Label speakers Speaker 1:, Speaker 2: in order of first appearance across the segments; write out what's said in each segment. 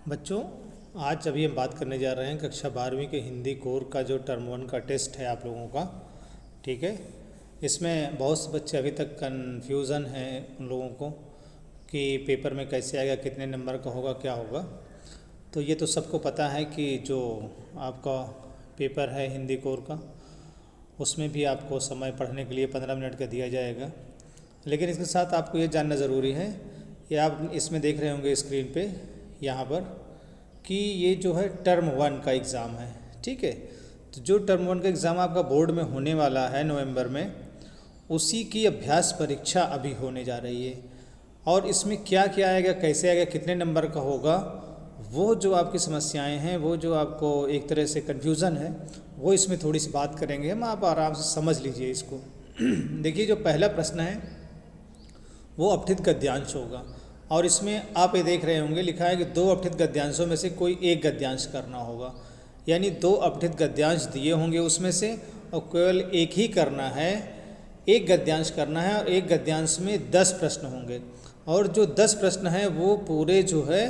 Speaker 1: बच्चों, आज अभी हम बात करने जा रहे हैं कक्षा 12वीं के हिंदी कोर का जो टर्म 1 का टेस्ट है आप लोगों का। ठीक है, इसमें बहुत से बच्चे अभी तक कन्फ्यूज़न है उन लोगों को कि पेपर में कैसे आएगा, कितने नंबर का होगा, क्या होगा। तो ये तो सबको पता है कि जो आपका पेपर है हिंदी कोर का, उसमें भी आपको समय पढ़ने के लिए 15 मिनट का दिया जाएगा। लेकिन इसके साथ आपको ये जानना ज़रूरी है, ये आप इसमें देख रहे होंगे स्क्रीन पे यहाँ पर कि ये जो है टर्म 1 का एग्ज़ाम है। ठीक है, तो जो टर्म 1 का एग्ज़ाम आपका बोर्ड में होने वाला है नवंबर में, उसी की अभ्यास परीक्षा अभी होने जा रही है। और इसमें क्या क्या आएगा, कैसे आएगा, कितने नंबर का होगा, वो जो आपकी समस्याएं हैं, वो जो आपको एक तरह से कन्फ्यूज़न है, वो इसमें थोड़ी सी बात करेंगे हम। आप आराम से समझ लीजिए इसको। देखिए, जो पहला प्रश्न है वो अपठित गद्यांश होगा, और इसमें आप ये देख रहे होंगे लिखा है कि 2 अपठित गद्यांशों में से कोई एक गद्यांश करना होगा। यानी 2 अपठित गद्यांश दिए होंगे उसमें से, और केवल एक ही करना है, एक गद्यांश करना है। और एक गद्यांश में 10 प्रश्न होंगे, और जो 10 प्रश्न हैं वो पूरे जो है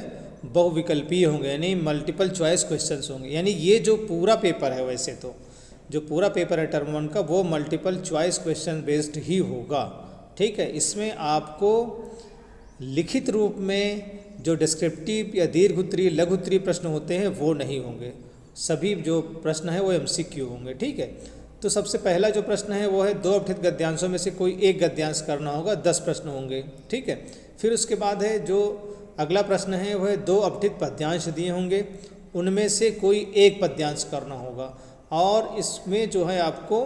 Speaker 1: बहुविकल्पीय होंगे, यानी मल्टीपल चॉइस क्वेश्चंस होंगे। यानी ये जो पूरा पेपर है, वैसे तो जो पूरा पेपर है टर्म 1 का, वो मल्टीपल चॉइस क्वेश्चन बेस्ड ही होगा। ठीक है, इसमें आपको लिखित रूप में जो डिस्क्रिप्टिव या दीर्घ उत्तरीय लघु उत्तरीय प्रश्न होते हैं वो नहीं होंगे। सभी जो प्रश्न है वो एमसीक्यू होंगे। ठीक है, तो सबसे पहला जो प्रश्न है वो है 2 अपठित गद्यांशों में से कोई एक गद्यांश करना होगा, 10 प्रश्न होंगे। ठीक है, फिर उसके बाद है जो अगला प्रश्न है वह 2 अपठित पद्यांश दिए होंगे, उनमें से कोई एक पद्यांश करना होगा। और इसमें जो है आपको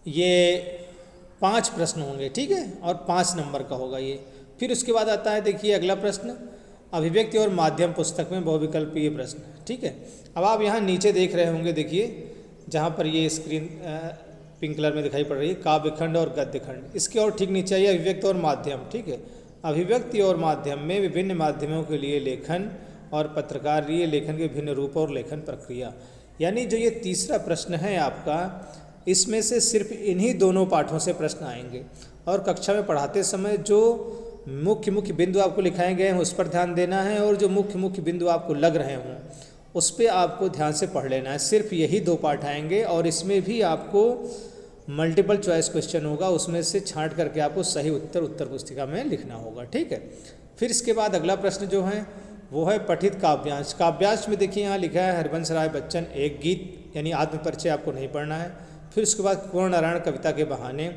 Speaker 1: ये 5 प्रश्न होंगे। ठीक है, और 5 नंबर का होगा ये। फिर उसके बाद आता है, देखिए अगला प्रश्न, अभिव्यक्ति और माध्यम पुस्तक में बहुविकल्पीय प्रश्न। ठीक है, अब आप यहाँ नीचे देख रहे होंगे, देखिए जहाँ पर ये स्क्रीन पिंक कलर में दिखाई पड़ रही है, काव्यखंड और गद्यखंड। इसके और ठीक नीचे आइए अभिव्यक्ति और माध्यम। ठीक है, अभिव्यक्ति और माध्यम में विभिन्न माध्यमों के लिए लेखन और पत्रकारीय लेखन के विभिन्न रूप और लेखन प्रक्रिया। यानी जो ये तीसरा प्रश्न है आपका, इसमें से सिर्फ इन्हीं दोनों पाठों से प्रश्न आएंगे। और कक्षा में पढ़ाते समय जो मुख्य मुख्य बिंदु आपको लिखाए गए हैं उस पर ध्यान देना है, और जो मुख्य मुख्य बिंदु आपको लग रहे हों उस पर आपको ध्यान से पढ़ लेना है। सिर्फ यही 2 पाठ आएंगे, और इसमें भी आपको मल्टीपल चॉइस क्वेश्चन होगा, उसमें से छांट करके आपको सही उत्तर पुस्तिका में लिखना होगा। ठीक है, फिर इसके बाद अगला प्रश्न जो है वो है पठित काव्यांश। काव्यांश में देखिए यहाँ लिखा है हरिवंश राय बच्चन एक गीत, यानी आत्मपरिचय आपको नहीं पढ़ना है। फिर उसके बाद कुंवर नारायण कविता के बहाने,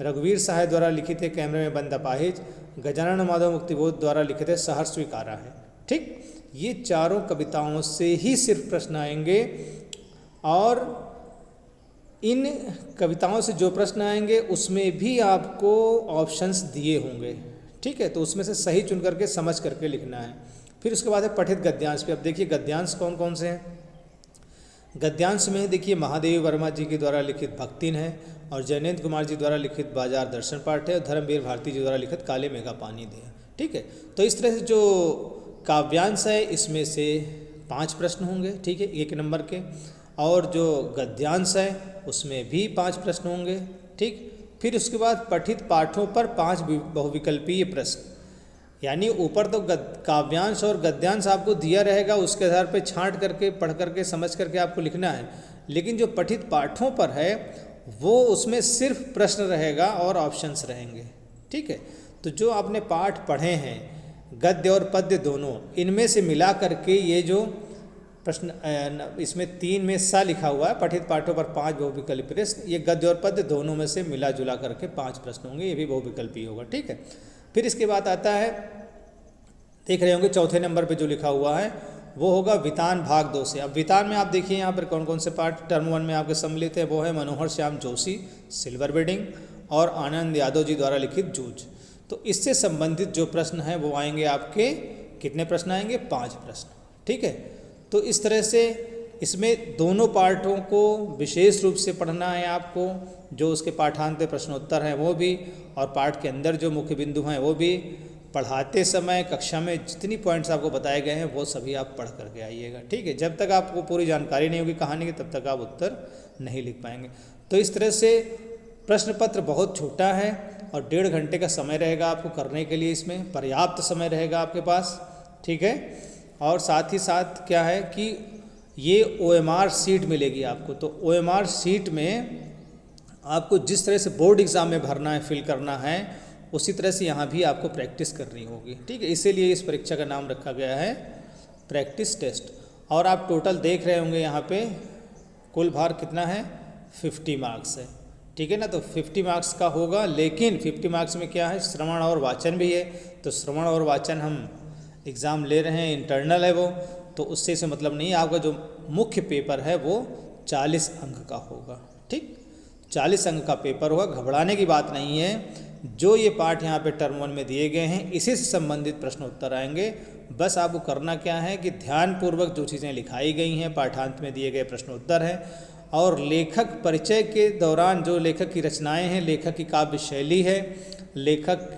Speaker 1: रघुवीर साहय द्वारा लिखित है कैमरे में बंद अपाहिज, गजानन माधव मुक्तिबोध द्वारा लिखित है सहर्ष स्वीकारा है। ठीक, ये चारों कविताओं से ही सिर्फ प्रश्न आएंगे, और इन कविताओं से जो प्रश्न आएंगे उसमें भी आपको ऑप्शंस दिए होंगे। ठीक है, तो उसमें से सही चुन करके समझ करके लिखना है। फिर उसके बाद है पठित गद्यांश पे। अब देखिए गद्यांश कौन कौन से हैं। गद्यांश में देखिए महादेवी वर्मा जी के द्वारा लिखित भक्तिन है, और जयनेन्द्र कुमार जी द्वारा लिखित बाजार दर्शन पाठ है, और धर्मवीर भारती जी द्वारा लिखित काले मेघा पानी दे। ठीक है, तो इस तरह से जो काव्यांश है इसमें से 5 प्रश्न होंगे। ठीक है, 1 नंबर के। और जो गद्यांश है उसमें भी 5 प्रश्न होंगे। ठीक, फिर उसके बाद पठित पाठों पर 5 बहुविकल्पीय प्रश्न। यानी ऊपर तो काव्यांश और गद्यांश आपको दिया रहेगा, उसके आधार पर छांट करके पढ़ करके समझ करके आपको लिखना है। लेकिन जो पठित पाठों पर है वो उसमें सिर्फ प्रश्न रहेगा और ऑप्शंस रहेंगे। ठीक है, तो जो आपने पाठ पढ़े हैं गद्य और पद्य दोनों, इनमें से मिला करके ये जो प्रश्न, इसमें 3 में सा लिखा हुआ है, पठित पाठों पर 5 बहुविकल्पीय प्रश्न, ये गद्य और पद्य दोनों में से मिला जुला करके 5 प्रश्न होंगे, ये भी बहुविकल्पीय होगा। ठीक है, फिर इसके बाद आता है, देख रहे होंगे चौथे नंबर पे जो लिखा हुआ है वो होगा वितान भाग 2 से। अब वितान में आप देखिए यहाँ पर कौन कौन से पाठ टर्म 1 में आपके सम्मिलित है। वो है मनोहर श्याम जोशी सिल्वर वेडिंग, और आनंद यादव जी द्वारा लिखित जूझ। तो इससे संबंधित जो प्रश्न हैं वो आएंगे आपके, कितने प्रश्न आएंगे, 5 प्रश्न। ठीक है, तो इस तरह से इसमें दोनों पाठों को विशेष रूप से पढ़ना है आपको, जो उसके पाठांतर प्रश्नोत्तर हैं वो भी, और पाठ के अंदर जो मुख्य बिंदु हैं वो भी। पढ़ाते समय कक्षा में जितनी पॉइंट्स आपको बताए गए हैं वो सभी आप पढ़ करके आइएगा। ठीक है, जब तक आपको पूरी जानकारी नहीं होगी कहानी की तब तक आप उत्तर नहीं लिख पाएंगे। तो इस तरह से प्रश्न पत्र बहुत छोटा है, और 1.5 घंटे का समय रहेगा आपको करने के लिए, इसमें पर्याप्त समय रहेगा आपके पास। ठीक है। और साथ ही साथ क्या है कि ये OMR शीट मिलेगी आपको, तो OMR शीट में आपको जिस तरह से बोर्ड एग्ज़ाम में भरना है, फिल करना है, उसी तरह से यहाँ भी आपको प्रैक्टिस करनी होगी, ठीक है। इसीलिए इस परीक्षा का नाम रखा गया है प्रैक्टिस टेस्ट। और आप टोटल देख रहे होंगे यहाँ पे कुल भार कितना है, 50 मार्क्स है, ठीक है ना। तो 50 मार्क्स का होगा, लेकिन 50 मार्क्स में क्या है, श्रवण और वाचन भी है। तो श्रवण और वाचन हम एग्ज़ाम ले रहे हैं, इंटरनल है वो, तो उससे से मतलब नहीं, आपका जो मुख्य पेपर है वो 40 अंक का होगा, ठीक। 40 अंक का पेपर होगा, घबराने की बात नहीं है। जो ये पाठ यहाँ पे टर्म 1 में दिए गए हैं, इसी से संबंधित प्रश्न उत्तर आएंगे। बस आपको करना क्या है कि ध्यानपूर्वक जो चीज़ें लिखाई गई हैं, पाठांत में दिए गए प्रश्न उत्तर हैं, और लेखक परिचय के दौरान जो लेखक की रचनाएं हैं, लेखक की काव्य शैली है, लेखक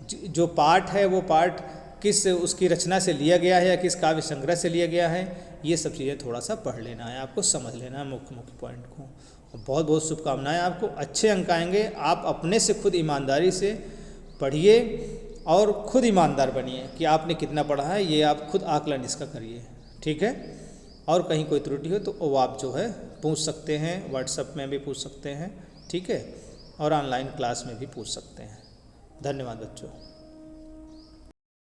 Speaker 1: जो पाठ है वो पाठ किस उसकी रचना से लिया गया है या किस काव्य संग्रह से लिया गया है, ये सब चीज़ें थोड़ा सा पढ़ लेना है, आपको समझ लेना है मुख्य मुख्य पॉइंट को। बहुत बहुत शुभकामनाएं, आपको अच्छे अंक आएंगे। आप अपने से खुद ईमानदारी से पढ़िए और खुद ईमानदार बनिए कि आपने कितना पढ़ा है, ये आप खुद आकलन इसका करिए, ठीक है। और कहीं कोई त्रुटि हो तो वो आप जो है पूछ सकते हैं, व्हाट्सएप में भी पूछ सकते हैं, ठीक है, और ऑनलाइन क्लास में भी पूछ सकते हैं। धन्यवाद बच्चों।